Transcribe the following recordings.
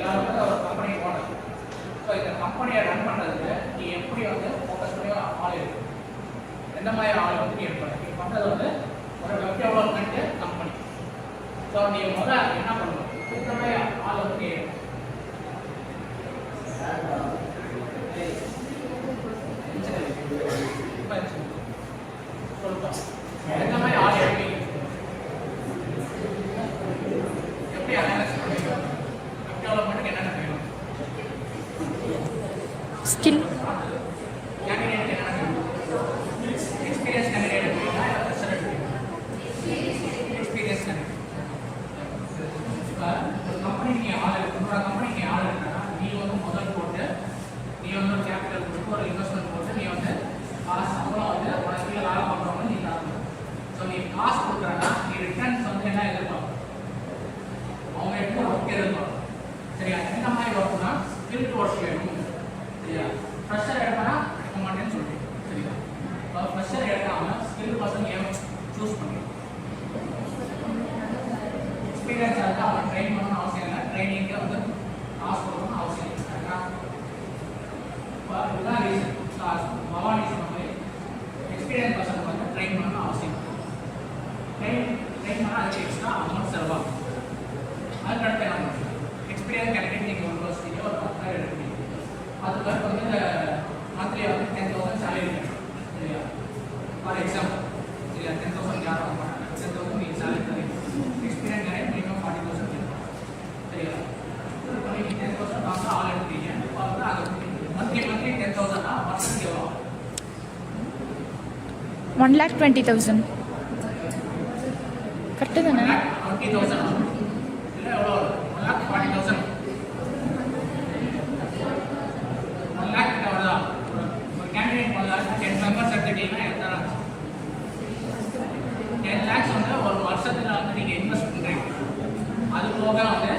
ஒரு company owner. So இந்த கம்பெனியை ரன் பண்ணுறதுக்கு நீ எப்படி வந்து ஃபோக்கஸ் பண்ணி ஆள் இருக்கு, எந்த மாதிரி ஆள் வந்து நீ எடுப்ப. நீ பண்ணுறது வந்து ஒரு வெப் டெவலப்மெண்ட்டு கம்பெனி. ஸோ நீ முதல்ல என்ன பண்ணணும், இந்த மாதிரி ஆள் வந்து நீ சொல்லுப்பா, எந்த மாதிரி ஆள் எடுப்பீங்க, எப்படி அனாலிசிஸ் பண்ணுவீங்க, வெப் டெவலப்மெண்ட்டுக்கு என்னென்ன வேணும், ஸ்கில் கேண்டிடேட் என்னென்ன வேணும், எக்ஸ்பீரியன்ஸ் கேண்டிடேட் எடுப்பீங்களா இல்லை ஃப்ரெஷர் எடுப்பீங்களா, எக்ஸ்பீரியன்ஸ் கேண்டிடேட். இப்போ ஒரு கம்பெனி நீங்கள் ஆள் உன்னோட கம்பெனி நீங்கள் ஆள் இருக்குன்னா நீ வந்து முதல் போட்டு நீ வந்து ஒரு கேபிட்டல் கொடுத்து ஒரு இன்வெஸ்ட்மெண்ட் போட்டு நீ வந்து காசு சம்பளம் வந்து உனக்கு கீழே வேலை பண்ணுறவங்க நீ தரணும். ஸோ நீ காசு கொடுக்குறன்னா நீ ரிட்டர்ன்ஸ் வந்து என்ன எதிர்பார்க்கணும், அவங்க எடுத்து ஒர்க் எதிர்பார்க்கணும். சரியா, இந்த மாதிரி ஒர்க்னா ஸ்கில்டு ஒர்க் வேணும். சரியா, ஃப்ரெஷர் எடுக்கனா எடுக்க மாட்டேன்னு சொல்றீங்க. சரியா, இப்போ ஃப்ரெஷர் எடுக்காம ஸ்கில்டு பர்சன் ஏன் சூஸ் பண்ணுறோம். எக்ஸ்பீரியன்ஸ் வந்து அவன் ட்ரெயின் பண்ணணும்னு அவசியம் இல்லை, ட்ரைனிங்க்கு வந்து காசு கொடுக்கணும்னு அவசியம் இல்லை. கரெக்டாக இப்போ இதுதான் ரீசன். பவானி சொன்ன மாதிரி எக்ஸ்பீரியன்ஸ் பர்சன் வந்து ட்ரெயின் பண்ணணும்னு அவசியம் இல்லை. ட்ரெயின் பண்ணால் அதுக்கு எக்ஸ்ட்ரா அமௌண்ட் செலவாகும். அதுக்கடுத்து என்ன பண்ணுறது, எக்ஸ்பீரியன்ஸ் கேண்டிடேட் நீங்கள் ஒரு யூனிவர்சிட்டியோ ஒரு 10,000 எடுப்பீங்க. அதுக்கு வந்து மந்த்லி வந்து 10,000 சேலரி கிடைக்கும். சரியா, ஃபார் எக்ஸாம்பிள் சரியா 10,000 யாரும் வாங்க மாட்டாங்க, 10,000 நீங்கள் சேலரி தரீங்க. எக்ஸ்பீரியன்ஸ் கேண்டிடேட் மினிமம் 40,000 கிடைக்கும். சரியா, இப்போ நீங்கள் 10,000 வாங்க ஆள் எடுத்தீங்க. இப்போ வந்து அது மந்த்லி 10,000னா வருஷத்துக்கு எவ்வளோ? 1,20,000 கரெக்டு தானே? 20,000 இல்லை எவ்வளோ? 1,40,000. 1,00,000 எவ்வளோ? ஒரு கேண்டிடேட் 1,00,000 10 மெம்பர்ஸ் எடுத்துட்டீங்கன்னா எத்தனை? 10 lakhs வந்து ஒரு வருஷத்துல வந்து நீங்கள் இன்வெஸ்ட் பண்ணுறீங்க. அது போக வந்து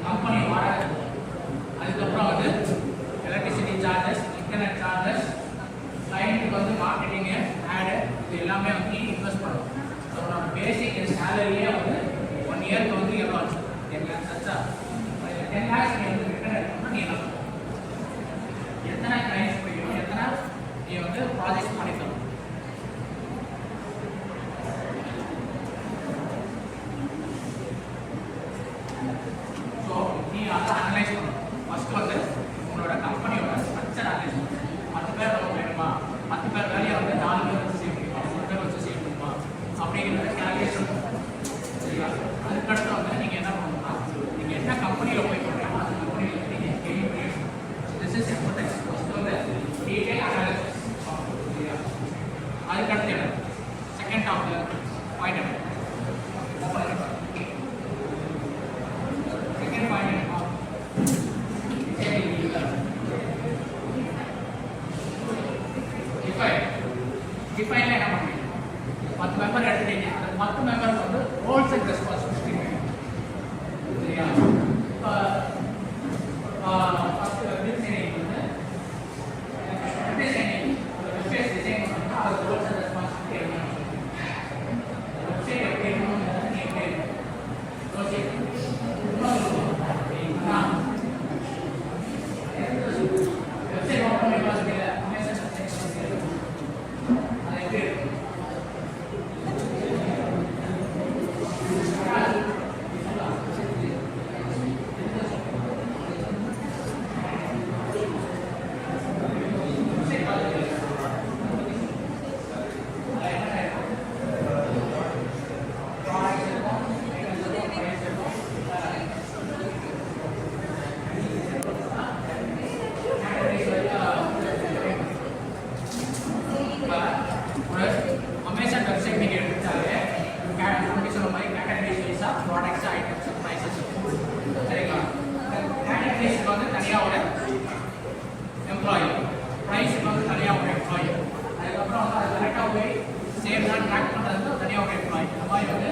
கம்பெனி வாடகை, அதுக்கப்புறம் வந்து எலக்ட்ரிசிட்டி சார்ஜஸ், இன்டர்நெட் சார்ஜஸ், கிளைண்ட்டுக்கு வந்து மார்க்கெட்டிங்கு, ஆடு, இது எல்லாமே வந்து இன்வெஸ்ட் பண்ணணும். அதோட பேசிக் சேலரியே வந்து 1 இயருக்கு வந்து எவ்வளோ ஆச்சு? 10 lakhs ஆச்சா? 10 lakhs நீ வந்து ரிட்டர்ன் எடுக்கணும்னா நீ என்ன பண்ணணும், எத்தனை கிளைண்ட்ஸ் போய்க்கணும், எத்தனை நீ வந்து ப்ராஜெக்ட் பண்ணிக்கணும். ஸோ நீ அதை அனலைஸ் பண்ணணும். ஃபர்ஸ்ட் வந்து உங்களோட கம்பெனியோட ஸ்ட்ரக்சர் அனலைஸ் பண்ணணும். 10 பேர் நம்ம வேணுமா, 10 பேர் வேலையை வந்து 4 பேர் வச்சு செய்ய முடியுமா, 3 பேர் வச்சு செய்ய முடியுமா அப்படிங்கிறத கேல்குலேஷன் பண்ணணும். சரியா, அதுக்கடுத்து வந்து நீங்கள் என்ன பண்ணணும்னா நீங்கள் என்ன கம்பெனியில் போய் பண்ணுறீங்களோ அந்த கம்பெனியில் வந்து நீங்கள் கேள்வி பண்ணிடணும். This is expertise. ஃபர்ஸ்ட் வந்து டீடைல் அனாலிசிஸ். சரியா, அதுக்கடுத்து என்ன செகண்ட் டாப் பாயிண்ட் என்ன செகண்ட் பாயிண்ட் என்ன டிஃபைன்ல என்ன பண்ணுவீங்க, 10 மெம்பர் எடுத்துட்டீங்க. அந்த 10 மெம்பருக்கு வந்து ரோல்ஸ் அண்ட் ரெஸ்பான்சிபிலிட்டி வேணும். சரியா, இப்போ ஃபர்ஸ்ட் டிசைனிங் வந்து டிசைனிங் ஒரு வெப்சைட் டிசைன் பண்ணணும்னா அது ரோல்ஸ் அண்ட் ரெஸ்பான்சிபிலிட்டி என்ன, வெப்சைட் எப்படி இருக்கணும்னு நீ எப்படி யோசிக்கணும். வெப்சைட் ஓப்பன் பண்ணி பார்த்துக்கல அமேசான் வெப்சைட் நீங்கள் எடுத்தாலே சொன்ன மாதிரி கேட்டகரிஸ் வைஸாக ப்ராடக்ட்ஸ், ஐட்டம்ஸ், ப்ரைஸஸ். சரிங்களா, கேட்டகரிஸ்க்கு வந்து தனியாக ஒரு எம்ப்ளாயி, ப்ரைஸுக்கு வந்து தனியாக ஒரு எம்ப்ளாயி, அதுக்கப்புறம் வந்து அது கரெக்டாக போய் சேம் தான் ட்ராக் பண்ணுறதுக்கு தனியாக ஒரு எம்ப்ளாயி. இந்த மாதிரி வந்து